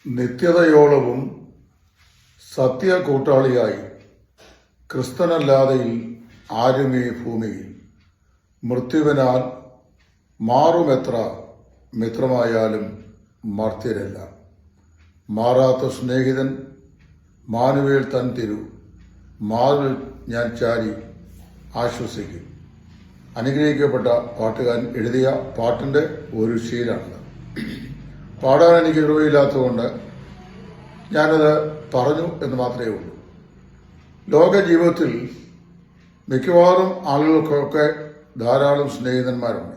നിത്യതയോളവും സത്യ കൂട്ടാളിയായി ക്രിസ്തനല്ലാതെയിൽ ആരുമേ ഭൂമിയിൽ മൃത്യുവിനാൽ മാറുമെത്ര മിത്രമായാലും മർത്യരല്ല. മാറാത്ത സ്നേഹിതൻ മാനുവേൽ തൻ തിരു മാറിൽ ഞാൻ ചാരി ആശ്വസിക്കും. അനുഗ്രഹിക്കപ്പെട്ട പാട്ടുകാരൻ എഴുതിയ പാട്ടിൻ്റെ ഒരു ശീലമാണിത്. പാടാൻ എനിക്ക് ഇടവയില്ലാത്തതുകൊണ്ട് ഞാനത് പറഞ്ഞു എന്ന് മാത്രമേ ഉള്ളൂ. ലോക ജീവിതത്തിൽ മിക്കവാറും ആളുകൾക്കൊക്കെ ധാരാളം സ്നേഹിതന്മാരുണ്ട്.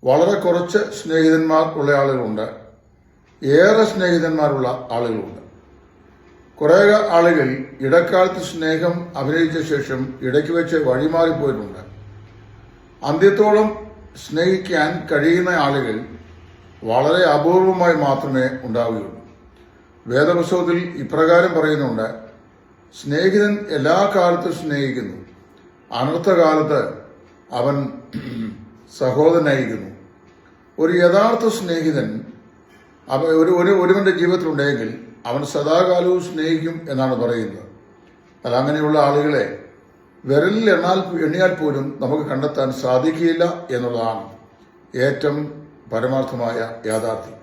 വളരെ കുറച്ച് സ്നേഹിതന്മാർ ഉള്ള ആളുകളുണ്ട്, ഏറെ സ്നേഹിതന്മാരുള്ള ആളുകളുണ്ട്. കുറേ ആളുകൾ ഇടക്കാലത്ത് സ്നേഹം അഭിനയിച്ച ശേഷം ഇടയ്ക്ക് വെച്ച് വഴിമാറിപ്പോയിട്ടുണ്ട്. അന്ത്യത്തോളം സ്നേഹിക്കാൻ കഴിയുന്ന ആളുകൾ വളരെ അപൂർവമായി മാത്രമേ ഉണ്ടാവുകയുള്ളൂ. വേദപുസ്തകത്തിൽ ഇപ്രകാരം പറയുന്നുണ്ട്: സ്നേഹിതൻ എല്ലാ കാലത്തും സ്നേഹിക്കുന്നു, അനർത്ഥകാലത്ത് അവൻ സഹോദരനായിരിക്കുന്നു. ഒരു യഥാർത്ഥ സ്നേഹിതൻ ഒരുവന്റെ ജീവിതത്തിലുണ്ടെങ്കിൽ അവൻ സദാകാലവും സ്നേഹിക്കും എന്നാണ് പറയുന്നത്. അല്ല, അങ്ങനെയുള്ള ആളുകളെ വിരലിൽ എണ്ണിയാൽ പോലും നമുക്ക് കണ്ടെത്താൻ സാധിക്കുകയില്ല എന്നുള്ളതാണ് ഏറ്റവും പരമാർത്ഥമായ യാഥാർത്ഥ്യം.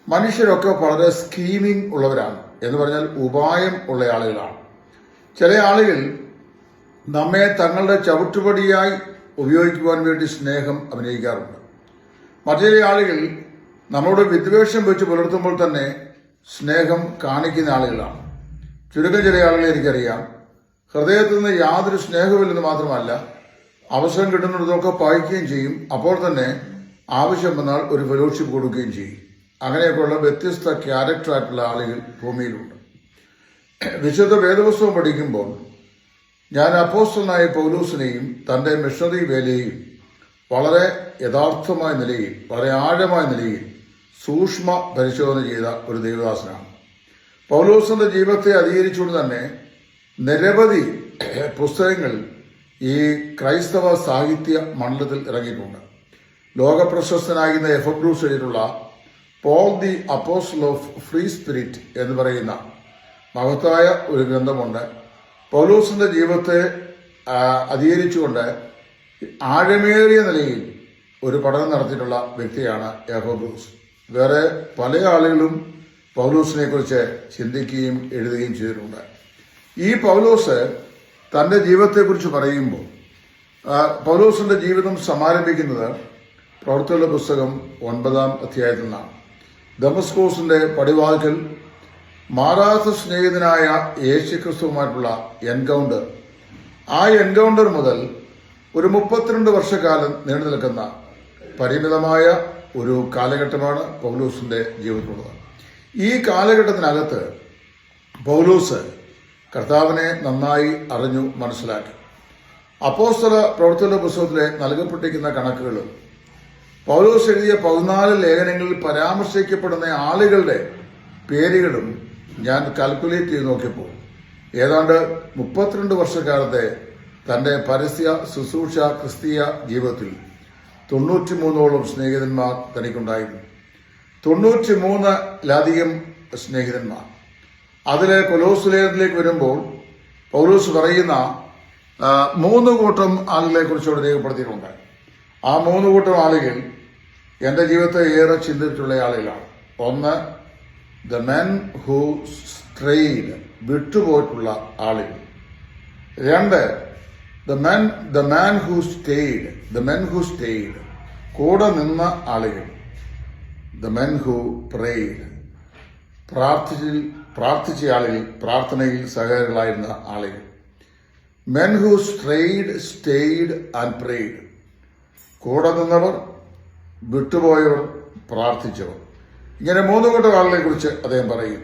മനുഷ്യരൊക്കെ വളരെ സ്കീമിംഗ് ഉള്ളവരാണ്, എന്ന് പറഞ്ഞാൽ ഉപായം ഉള്ള ആളുകളാണ്. ചില ആളുകൾ നമ്മെ തങ്ങളുടെ ചവിട്ടുപടിയായി ഉപയോഗിക്കുവാൻ വേണ്ടി സ്നേഹം അഭിനയിക്കാറുണ്ട്. മറ്റു ആളുകൾ നമ്മളോട് വിദ്വേഷം വെച്ച് പുലർത്തുമ്പോൾ തന്നെ സ്നേഹം കാണിക്കുന്ന ആളുകളാണ്. ചുരുക്കം ചില ആളുകളെ എനിക്കറിയാം, ഹൃദയത്തിൽ നിന്ന് യാതൊരു സ്നേഹമില്ലെന്ന് മാത്രമല്ല, അവസരം കിട്ടുന്നിടത്തൊക്കെ പായിക്കുകയും ചെയ്യും. അപ്പോൾ തന്നെ ആവശ്യം വന്നാൽ ഒരു ഫെലോഷിപ്പ് കൊടുക്കുകയും ചെയ്യും. അങ്ങനെയൊക്കെയുള്ള വ്യത്യസ്ത ക്യാരക്ടറായിട്ടുള്ള ആളുകൾ ഭൂമിയിലുണ്ട്. വിശുദ്ധ വേദപുസ്തകം പഠിക്കുമ്പോൾ ഞാൻ അപ്പോസ്തലനായ പൗലോസിനെയും തൻ്റെ മിഷണറി വേലയെയും വളരെ യഥാർത്ഥമായ നിലയിൽ, വളരെ ആഴമായ നിലയിൽ സൂക്ഷ്മ പരിശോധന ചെയ്ത ഒരു ദൈവദാസനാണ്. പൗലോസിന്റെ ജീവിതത്തെ അധികരിച്ചുകൊണ്ട് തന്നെ നിരവധി പുസ്തകങ്ങൾ ഈ ക്രൈസ്തവ സാഹിത്യ മണ്ഡലത്തിൽ ഇറങ്ങിയിട്ടുണ്ട്. ലോകപ്രശസ്തനായിരുന്ന എഫബ്രൂസ് എഴുതിയിട്ടുള്ള Paul the apostle of free spirit എന്ന് പറയുന്ന മഹത്തായ ഒരു ഗ്രന്ഥമുണ്ട്. പൗലോസിന്റെ ജീവിതത്തെ അധികരിച്ചുകൊണ്ട് ആഴമേറിയ നിലയിൽ ഒരു പഠനം നടത്തിയിട്ടുള്ള വ്യക്തിയാണ് എഫബ്രൂസ്. വേറെ പല ആളുകളും പൗലോസിനെ കുറിച്ച് ചിന്തിക്കുകയും എഴുതുകയും ചെയ്തിട്ടുണ്ട്. ഈ പൗലോസ് തൻ്റെ ജീവിതത്തെക്കുറിച്ച് പറയുമ്പോൾ പൗലോസിന്റെ ജീവിതം സമാരംഭിക്കുന്നത് പ്രവൃത്തികളുടെ പുസ്തകം 9-ാം അധ്യായത്തിൽ നിന്നാണ്. ദമസ്കോസിന്റെ പടിവാതിൽക്കൽ മാറാത്ത സ്നേഹിതനായ യേശുക്രിസ്തുവുമായിട്ടുള്ള എൻകൗണ്ടർ, ആ എൻകൗണ്ടർ മുതൽ ഒരു 32 വർഷക്കാലം നീണ്ടു നിൽക്കുന്ന പരിമിതമായ ഒരു കാലഘട്ടമാണ് പൗലോസിന്റെ ജീവിതത്തിലുള്ളത്. ഈ കാലഘട്ടത്തിനകത്ത് പൗലോസ് കർത്താവിനെ നന്നായി അറിഞ്ഞു, മനസ്സിലാക്കി. അപ്പോസ്തല പ്രവൃത്തികളുടെ പുസ്തകത്തിലെ നൽകപ്പെട്ടിരിക്കുന്ന കണക്കുകളും പൗലോസ് എഴുതിയ 14 ലേഖനങ്ങളിൽ പരാമർശിക്കപ്പെടുന്ന ആളുകളുടെ പേരുകളും ഞാൻ കാൽക്കുലേറ്റ് ചെയ്ത് നോക്കിയപ്പോൾ ഏതാണ്ട് 32 വർഷക്കാലത്തെ തൻ്റെ പരസ്യ ശുശ്രൂഷ ക്രിസ്തീയ ജീവിതത്തിൽ 93ഓളം സ്നേഹിതന്മാർ തനിക്കുണ്ടായിരുന്നു. 93-ലധികം സ്നേഹിതന്മാർ. അതിലെ കൊലോസ്യലേഖനത്തിലേക്ക് വരുമ്പോൾ പൗലോസ് പറയുന്ന 3 കൂട്ടം ആളുകളെ കുറിച്ചോട് രേഖപ്പെടുത്തിയിട്ടുണ്ട്. ആ 3 കൂട്ടം ആളുകൾ എൻ്റെ ജീവിതത്തെ ഏറെ ചിന്തിച്ചിട്ടുള്ള ആളുകളാണ്. ഒന്ന്, ദ മെൻ ഹൂ സ്ട്രെയ്ഡ്, വിട്ടുപോയിട്ടുള്ള ആളുകൾ. 2, ദ മാൻ ഹൂ സ്റ്റേയ്ഡ്, കൂടെ നിന്ന ആളുകൾ. ദ മെൻ ഹൂ പ്രേയ്ഡ്, പ്രാർത്ഥിച്ച ആളുകൾ, പ്രാർത്ഥനയിൽ സഹകരികളായിരുന്ന ആളുകൾ. Men who സ്ട്രെയ്ഡ്, stayed and prayed, കൂടെ നിന്നവർ, വിട്ടുപോയവർ, പ്രാർത്ഥിച്ചവർ. ഇങ്ങനെ 3 കൂട്ടം ആളുകളെ കുറിച്ച് അദ്ദേഹം പറയും.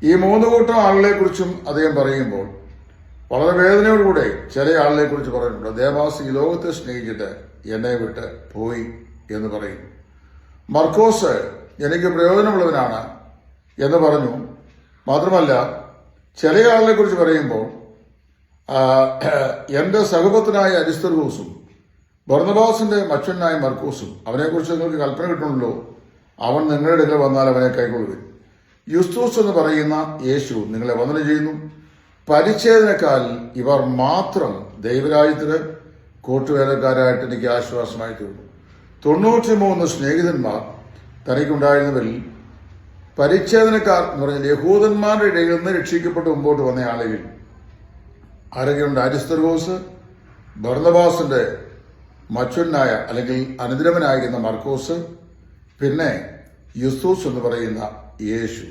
ഈ 3 കൂട്ടം ആളുകളെ കുറിച്ചും അദ്ദേഹം പറയുമ്പോൾ വളരെ വേദനയോടുകൂടെ ചില ആളുകളെ കുറിച്ച് പറഞ്ഞിട്ടുണ്ട്. ദേവാസ് ഈ ലോകത്തെ സ്നേഹിച്ചിട്ട് എന്നെ വിട്ട് പോയി എന്ന് പറയും. മർക്കോസ് എനിക്ക് പ്രയോജനമുള്ളവനാണ് എന്ന് പറഞ്ഞു. മാത്രമല്ല, ചില ആളുകളെ കുറിച്ച് പറയുമ്പോൾ എന്റെ സഹപത്നായ അരിസ്തർഹൂസും ബർന്നബാസിന്റെ മച്ചനായ മർക്കൂസും, അവനെക്കുറിച്ച് നിങ്ങൾക്ക് കൽപ്പന കിട്ടുന്നുണ്ടല്ലോ, അവൻ നിങ്ങളുടെ ഇടയിൽ വന്നാൽ അവനെ കൈക്കൊള്ളുവിൻ. യുസ്തൂസ് എന്ന് പറയുന്ന യേശു നിങ്ങളെ വന്ദനം ചെയ്യുന്നു. പരിച്ഛേദനക്കാൽ ഇവർ മാത്രം ദൈവരാജ്യത്തിന് കൂട്ടുവേലക്കാരായിട്ട് എനിക്ക് ആശ്വാസമായി തീർന്നു. 93 സ്നേഹിതന്മാർ തനിക്കുണ്ടായിരുന്നവരിൽ പരിച്ഛേദനക്കാർ എന്ന് പറഞ്ഞാൽ യഹൂദന്മാരുടെ ഇടയിൽ നിന്ന് രക്ഷിക്കപ്പെട്ട് മുമ്പോട്ട് വന്ന ആളുകൾ ആരൊക്കെയുണ്ട്? അരിസ്തർഗോസ്, ബർന്നബാസിന്റെ മച്ചുനായ അല്ലെങ്കിൽ അനുദ്രവനായിരുന്ന മർക്കോസ്, പിന്നെ യുസ്തൂസ് എന്ന് പറയുന്ന യേശു.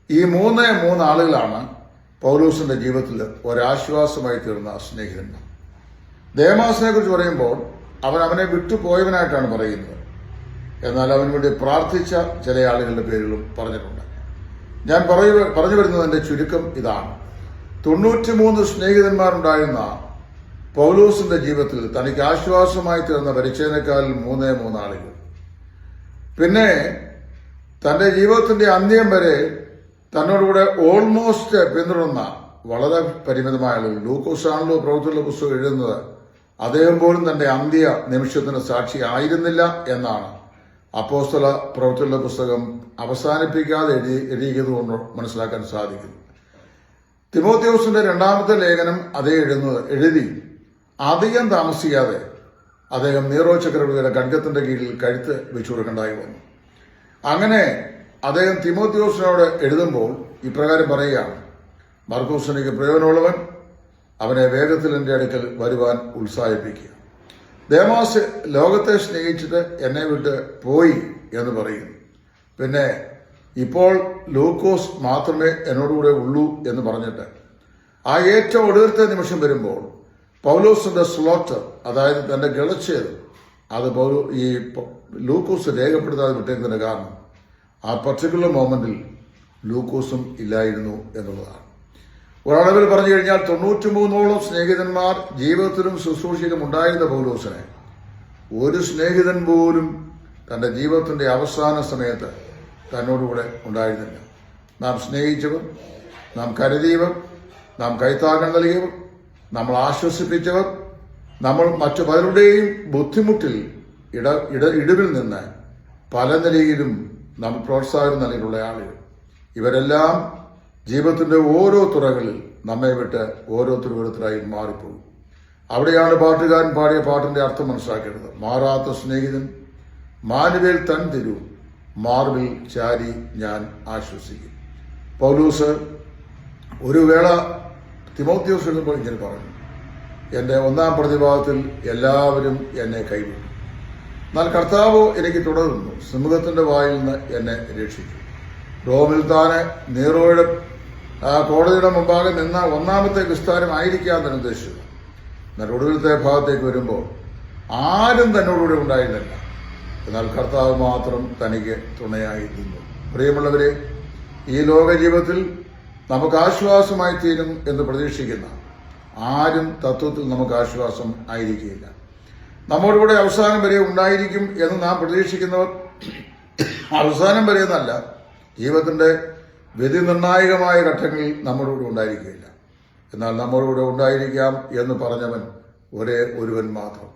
ഈ മൂന്ന് ആളുകളാണ് പൗലോസിന്റെ ജീവിതത്തിൽ ഒരാശ്വാസമായി തീർന്ന സ്നേഹിതന്മാർ. ദേമാസിനെ കുറിച്ച് പറയുമ്പോൾ അവനെ വിട്ടുപോയവനായിട്ടാണ് പറയുന്നത്. എന്നാൽ അവന് വേണ്ടി പ്രാർത്ഥിച്ച ചില ആളുകളുടെ പേരുകളും പറഞ്ഞിട്ടുണ്ട്. ഞാൻ പറഞ്ഞു വരുന്നതിന്റെ ചുരുക്കം ഇതാണ്. 93 സ്നേഹിതന്മാരുണ്ടായിരുന്ന പൗലോസിന്റെ ജീവിതത്തിൽ തനിക്ക് ആശ്വാസമായി തീർന്ന പരിച്ഛേദനക്കാരിൽ 3 ആളുകൾ. പിന്നെ തന്റെ ജീവിതത്തിന്റെ അന്ത്യം വരെ തന്നോടുകൂടെ ഓൾമോസ്റ്റ് പിന്തുടർന്ന വളരെ പരിമിതമായ ആളുകൾ. ലൂക്കോസാണല്ലോ പ്രവൃത്തിയുള്ള പുസ്തകം എഴുതുന്നത്. അദ്ദേഹം പോലും തന്റെ അന്ത്യ നിമിഷത്തിന് സാക്ഷി ആയിരുന്നില്ല എന്നാണ് അപ്പോസ്തല പ്രവൃത്തിയുള്ള പുസ്തകം അവസാനിപ്പിക്കാതെ എഴുതിയതുകൊണ്ട് മനസ്സിലാക്കാൻ സാധിക്കുന്നു. തിമോത്തിയോസിന്റെ 2ാമത്തെ ലേഖനം അതേ എഴുതി അധികം താമസിക്കാതെ അദ്ദേഹം നീറോ ചക്രവർത്തിയുടെ ഖഡ്ഗത്തിന്റെ കീഴിൽ കഴുത്ത് വെച്ചു കൊടുക്കേണ്ടായി വന്നു. അങ്ങനെ അദ്ദേഹം തിമോത്തിയോസിനോട് എഴുതുമ്പോൾ ഇപ്രകാരം പറയുകയാണ്: മർക്കോസ് എനിക്ക് പ്രയോജനമുള്ളവൻ, അവനെ വേഗത്തിൽ എൻ്റെ അടുക്കൽ വരുവാൻ ഉത്സാഹിപ്പിക്കുക. ദേമാസ് ലോകത്തെ സ്നേഹിച്ചിട്ട് എന്നെ വിട്ട് പോയി എന്ന് പറയുന്നു. പിന്നെ ഇപ്പോൾ ലൂക്കോസ് മാത്രമേ എന്നോടുകൂടെ ഉള്ളൂ എന്ന് പറഞ്ഞിട്ട് ആ ഏറ്റവും ഒടുവിലത്തെ നിമിഷം വരുമ്പോൾ പൗലോസിന്റെ സ്ലോട്ട്, അതായത് തന്റെ ഗളച്ഛേദം, അത് ഈ ലൂക്കോസ് രേഖപ്പെടുത്താതെ വിട്ടേക്കുന്നതിന് കാരണം ആ പർട്ടിക്കുലർ മൊമെന്റിൽ ലൂക്കോസും ഇല്ലായിരുന്നു എന്നുള്ളതാണ്. ഒരളവിൽ പറഞ്ഞു കഴിഞ്ഞാൽ 93 സ്നേഹിതന്മാർ ജീവിതത്തിലും ശുശ്രൂഷയിലും ഉണ്ടായിരുന്ന പൗലോസിനെ ഒരു സ്നേഹിതൻ പോലും തന്റെ ജീവിതത്തിന്റെ അവസാന സമയത്ത് തന്നോടുകൂടെ ഉണ്ടായിരുന്നില്ല. നാം സ്നേഹിച്ചവർ, നാം കരുതിയവർ, നാം കൈത്താങ്ങൽ നൽകിയവർ, നമ്മൾ ആശ്വസിപ്പിച്ചവർ, നമ്മൾ മറ്റു പലരുടെയും ബുദ്ധിമുട്ടിൽ ഇടിവിൽ നിന്ന് പല നിലയിലും നാം പ്രോത്സാഹനം നൽകിയിട്ടുള്ള ആളുകൾ, ഇവരെല്ലാം ജീവിതത്തിന്റെ ഓരോ തുറകളിൽ നമ്മെ വിട്ട് ഓരോരുത്തരായി മാറിപ്പോകും. അവിടെയാണ് പാട്ടുകാരൻ പാടിയ പാട്ടിന്റെ അർത്ഥം മനസ്സിലാക്കേണ്ടത്. മാറാത്ത സ്നേഹിതൻ മാനുവേൽ തൻ തിരു മാർവിൽ ചാരി ഞാൻ ആശ്വസിക്കും. പൗലൂസ് ഒരു വേള തിമോത്തിയോസ് എഴുതുമ്പോൾ ഇങ്ങനെ പറഞ്ഞു: എന്റെ 1-ാം പ്രതിഭാഗത്തിൽ എല്ലാവരും എന്നെ കൈവിട്ടു, എന്നാൽ കർത്താവോ എനിക്ക് തുടർന്നു, സിംഹത്തിന്റെ വായിൽ നിന്ന് എന്നെ രക്ഷിച്ചു. റോമിൽ താന് നീറോയുടെ കോടതിയുടെ മുമ്പാകെ നിന്ന 1-ാമത്തെ വിസ്താരം ആയിരിക്കാൻ തന്നെ ഉദ്ദേശിച്ചത്. എന്നാൽ ഒടുവിലത്തെ ഭാഗത്തേക്ക് വരുമ്പോൾ ആരും തന്നോടുകൂടെ ഉണ്ടായിരുന്നില്ല, എന്നാൽ കർത്താവ് മാത്രം തനിക്ക് തുണയായി നിന്നു. പ്രിയമുള്ളവരെ, ഈ ലോക ജീവിതത്തിൽ നമുക്ക് ആശ്വാസമായി തീരും എന്ന് പ്രതീക്ഷിക്കുന്ന ആരും തത്വത്തിൽ നമുക്ക് ആശ്വാസം ആയിരിക്കുകയില്ല. നമ്മോടുകൂടെ അവസാനം വരെ ഉണ്ടായിരിക്കും എന്ന് നാം പ്രതീക്ഷിക്കുന്നവർ അവസാനം വരെ എന്നല്ല, ജീവിതത്തിന്റെ വിധിനിർണായകമായ ഘട്ടങ്ങളിൽ നമ്മോടുകൂടെ ഉണ്ടായിരിക്കുകയില്ല. എന്നാൽ നമ്മോടുകൂടെ ഉണ്ടായിരിക്കാം എന്ന് പറഞ്ഞവൻ ഒരേ ഒരുവൻ മാത്രം,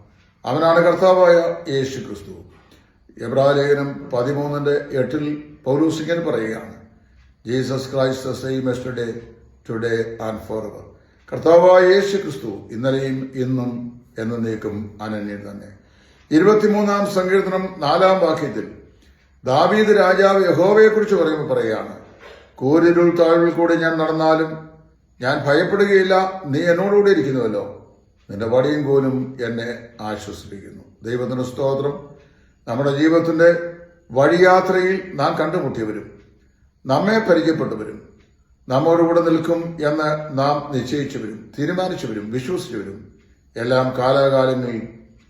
അവനാണ് കർത്താവായ യേശു ക്രിസ്തു. എബ്രായലേഖനം 13:8 പൗലോസ് ഇങ്ങനെ പറയുകയാണ്: Jesus Christ the same yesterday today and Forever. കർത്താവായ യേശു ക്രിസ്തു ഇന്നലെയും ഇന്നും എന്നേക്കും അനന്യൻ തന്നെ. 23-ാം സങ്കീർത്തനം 4-ാം വാക്യത്തിൽ ദാവീദ് രാജാവ് യഹോവയെക്കുറിച്ച് പറയുമ്പോൾ പറയുകയാണ്: കൂരിരുൾ താഴ്വിൽ കൂടി ഞാൻ നടന്നാലും ഞാൻ ഭയപ്പെടുകയില്ല, നീ എന്നോടുകൂടി ഇരിക്കുന്നുവല്ലോ, നിന്റെ വടിയും കോലും എന്നെ ആശ്വസിപ്പിക്കുന്നു. ദൈവത്തിന്റെ സ്തോത്രം. നമ്മുടെ ജീവിതത്തിന്റെ വഴിയാത്രയിൽ നാം കണ്ടുമുട്ടിയവരും നമ്മെ പരിചയപ്പെട്ടവരും നമ്മോടുകൂടെ നിൽക്കും എന്ന് നാം നിശ്ചയിച്ചവരും തീരുമാനിച്ചവരും വിശ്വസിച്ചവരും എല്ലാം കാലാകാലങ്ങളിൽ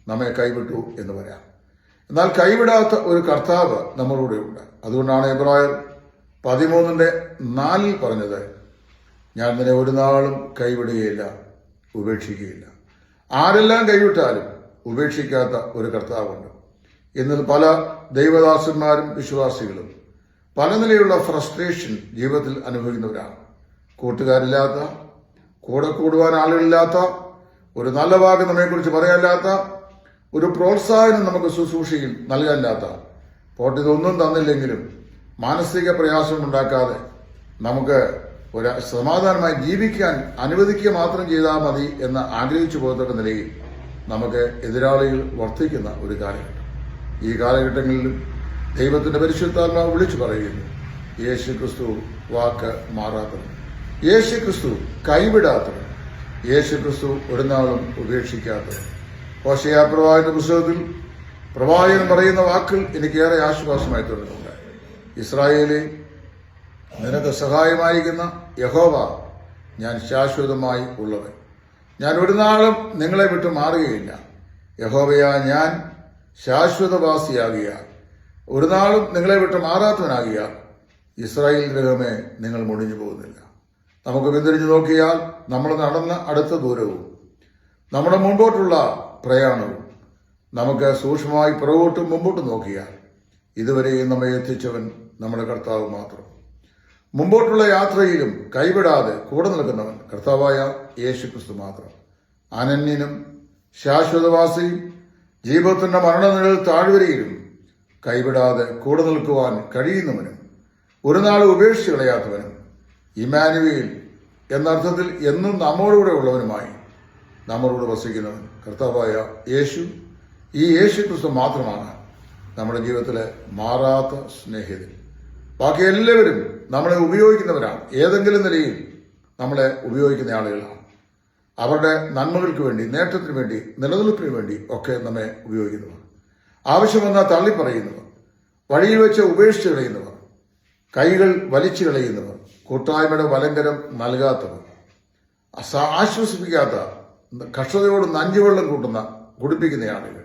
നമ്മെ കൈവിട്ടു എന്ന് വരാം. എന്നാൽ കൈവിടാത്ത ഒരു കർത്താവ് നമ്മളുകൂടെയുണ്ട്. അതുകൊണ്ടാണ് എബ്രായർ 13:4 പറഞ്ഞത്: ഞാൻ നിന്നെ ഒരു നാളും കൈവിടുകയില്ല, ഉപേക്ഷിക്കുകയില്ല. ആരെല്ലാം കൈവിട്ടാലും ഉപേക്ഷിക്കാത്ത ഒരു കർത്താവുണ്ട്. ഇന്ന് പല ദൈവദാസന്മാരും വിശ്വാസികളും പല നിലയിലുള്ള ഫ്രസ്ട്രേഷൻ ജീവിതത്തിൽ അനുഭവിക്കുന്നവരാണ്. കൂട്ടുകാരില്ലാത്ത, കൂടെ കൂടുവാൻ ആളുകളില്ലാത്ത, ഒരു നല്ല വാക്ക് നമ്മെക്കുറിച്ച് പറയാനില്ലാത്ത, ഒരു പ്രോത്സാഹനം നമുക്ക് ശുശ്രൂഷയിൽ നൽകാനില്ലാത്ത, പോട്ടിതൊന്നും തന്നില്ലെങ്കിലും മാനസിക പ്രയാസം ഉണ്ടാക്കാതെ നമുക്ക് ഒരു സമാധാനമായി ജീവിക്കാൻ അനുവദിക്കുക മാത്രം ചെയ്താൽ മതി എന്ന് ആഗ്രഹിച്ചു പോകത്തക്ക നിലയിൽ നമുക്ക് എതിരാളികൾ വർദ്ധിക്കുന്ന ഒരു കാലഘട്ടം. ഈ കാലഘട്ടങ്ങളിലും ദൈവത്തിന്റെ പരിശുദ്ധാത്മാവ് വിളിച്ചു പറയുന്നു, യേശു ക്രിസ്തു വാക്ക് മാറാത്തവൻ, യേശു ക്രിസ്തു കൈവിടാത്തവൻ, യേശു ക്രിസ്തു ഒരു നാളും ഉപേക്ഷിക്കാത്തവൻ. ഹോശേയ പ്രവാചകന്റെ പുസ്തകത്തിൽ പ്രവാചകൻ പറയുന്ന വാക്കുകൾ എനിക്കേറെ ആശ്വാസമായി തോന്നുന്നുണ്ട്. ഇസ്രായേലേ, നിനക്ക് സഹായമായിരിക്കുന്ന യഹോവ ഞാൻ ശാശ്വതമായി ഉള്ളവൻ, ഞാൻ ഒരു നാളും നിങ്ങളെ വിട്ടു മാറുകയില്ല. യഹോവയാ ഞാൻ ശാശ്വതവാസിയാകിയാൽ, ഒരു നാളും നിങ്ങളെ വിട്ട് മാറാത്തവനാകിയാൽ ഇസ്രായേൽ ഗൃഹമേ നിങ്ങൾ മുടിഞ്ഞു പോകുന്നില്ല. നമുക്ക് പിന്തിരിഞ്ഞു നോക്കിയാൽ നമ്മൾ നടന്ന അടുത്ത ദൂരവും നമ്മുടെ മുമ്പോട്ടുള്ള പ്രയാണവും നമുക്ക് സൂക്ഷ്മമായി പുറകോട്ടും മുമ്പോട്ടും നോക്കിയാൽ ഇതുവരെയും നമ്മെ എത്തിച്ചവൻ നമ്മുടെ കർത്താവ് മാത്രം. മുമ്പോട്ടുള്ള യാത്രയിലും കൈവിടാതെ കൂടെ നിൽക്കുന്നവൻ കർത്താവായ യേശു ക്രിസ്തു മാത്രം. അനന്യനും ശാശ്വതവാസിയും ജീവിതത്തിന്റെ മരണനിഴൽ താഴ്വരയിലും കൈവിടാതെ കൂടെ നിൽക്കുവാൻ കഴിയുന്നവനും ഒരു നാൾ ഉപേക്ഷിച്ച് കളയാത്തവനും ഇമ്മാനുവേൽ എന്നർത്ഥത്തിൽ എന്നും നമ്മോടുകൂടെ ഉള്ളവനുമായി നമ്മളോട് വസിക്കുന്നവൻ കർത്താവായ യേശു, ഈ യേശു ക്രിസ്തു മാത്രമാണ് നമ്മുടെ ജീവിതത്തിലെ മാറാത്ത സ്നേഹിതൻ. ബാക്കി എല്ലാവരും നമ്മളെ ഉപയോഗിക്കുന്നവരാണ്, ഏതെങ്കിലും നിലയിൽ നമ്മളെ ഉപയോഗിക്കുന്ന ആളുകളാണ്. അവരുടെ നന്മകൾക്ക് വേണ്ടി, നേട്ടത്തിന് വേണ്ടി, നിലനിൽപ്പിന് വേണ്ടി ഒക്കെ നമ്മെ ഉപയോഗിക്കുന്നവർ, ആവശ്യം വന്നാൽ തള്ളിപ്പറയുന്നവർ, വഴിയിൽ വെച്ച് ഉപേക്ഷിച്ച് കളയുന്നവർ, കൈകൾ വലിച്ചു കളയുന്നവർ, കൂട്ടായ്മയുടെ വലങ്കരം നൽകാത്തവർ, ആശ്വസിപ്പിക്കാത്ത, കഷ്ടതയോട് നഞ്ചുവെള്ളം കുടിപ്പിക്കുന്ന ആളുകൾ.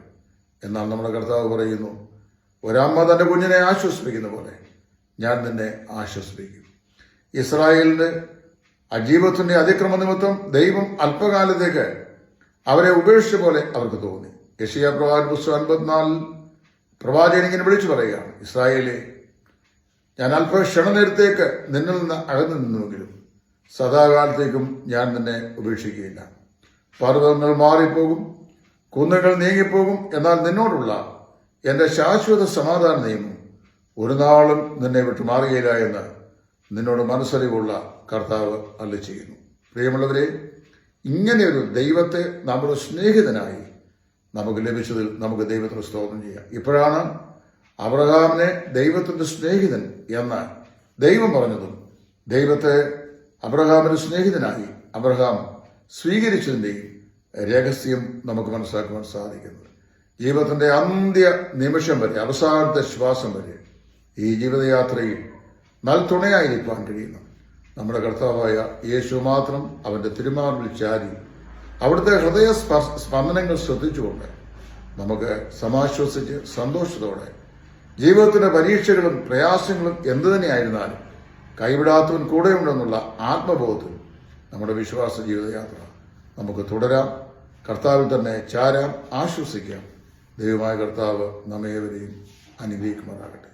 എന്നാൽ നമ്മുടെ കർത്താവ് പറയുന്നു, ഒരമ്മ തന്റെ കുഞ്ഞിനെ ആശ്വസിപ്പിക്കുന്ന പോലെ ഞാൻ നിന്നെ ആശ്വസിപ്പിക്കും. ഇസ്രായേലിന്റെ ജീവിതത്തിന്റെ അതിക്രമ നിമിത്തം ദൈവം അല്പകാലത്തേക്ക് അവരെ ഉപേക്ഷിച്ച പോലെ അവർക്ക് തോന്നി. യെശയ്യാ പ്രവാചകന്റെ പുസ്തകം 54 പ്രവാചകൻ ഇങ്ങനെ വിളിച്ചു പറയുകയാണ്, ഇസ്രായേലേ, ഞാൻ അല്പ ക്ഷണനേരത്തേക്ക് നിന്നിൽ നിന്ന് അകന്നു നിന്നുവെങ്കിലും സദാകാലത്തേക്കും ഞാൻ നിന്നെ ഉപേക്ഷിക്കുകയില്ല. പർവ്വതങ്ങൾ മാറിപ്പോകും, കുന്നുകൾ നീങ്ങിപ്പോകും, എന്നാൽ നിന്നോടുള്ള എന്റെ ശാശ്വത സമാധാന നിയമം ഒരു നാളും നിന്നെ വിട്ടു മാറുകയില്ല എന്ന് നിന്നോട് മനസ്സറിവുള്ള കർത്താവ് അരുളിച്ചെയ്യുന്നു. പ്രിയമുള്ളവരെ, ഇങ്ങനെയൊരു ദൈവത്തെ നമ്മുടെ സ്നേഹിതനായി നമുക്ക് ലഭിച്ചതിൽ നമുക്ക് ദൈവത്തിന് സ്തോത്രം ചെയ്യാം. ഇപ്പോഴാണ് അബ്രഹാമിനെ ദൈവത്തിന്റെ സ്നേഹിതൻ എന്ന് ദൈവം പറഞ്ഞതും ദൈവത്തെ അബ്രഹാമിന്റെ സ്നേഹിതനായി അബ്രഹാം സ്വീകരിച്ചതിന്റെയും രഹസ്യം നമുക്ക് മനസ്സിലാക്കുവാൻ സാധിക്കുന്നത്. ജീവിതത്തിന്റെ അന്ത്യ നിമിഷം വരെ, അവസാനത്തെ ശ്വാസം വരെ ഈ ജീവിതയാത്രയിൽ നൽതുണയായിരിക്കാൻ കഴിയുന്ന നമ്മുടെ കർത്താവായ യേശു മാത്രം അവന്റെ തിരുമാറിൽ ചാരി അവിടുത്തെ ഹൃദയ സ്പന്ദനങ്ങൾ ശ്രദ്ധിച്ചുകൊണ്ട് നമുക്ക് സമാശ്വസിച്ച് സന്തോഷത്തോടെ ജീവിതത്തിന്റെ പരീക്ഷകളും പ്രയാസങ്ങളും എന്തു തന്നെയായിരുന്നാലും കൈവിടാത്തവൻ കൂടെയുണ്ടെന്നുള്ള ആത്മബോധത്തിൽ നമ്മുടെ വിശ്വാസ ജീവിതയാത്ര നമുക്ക് തുടരാം. കർത്താവിൽ തന്നെ ചാരാം, ആശ്വസിക്കാം. ദൈവമായ കർത്താവ് നമ്മേവരെയും അനുഗ്രഹിക്കുമാറാകട്ടെ.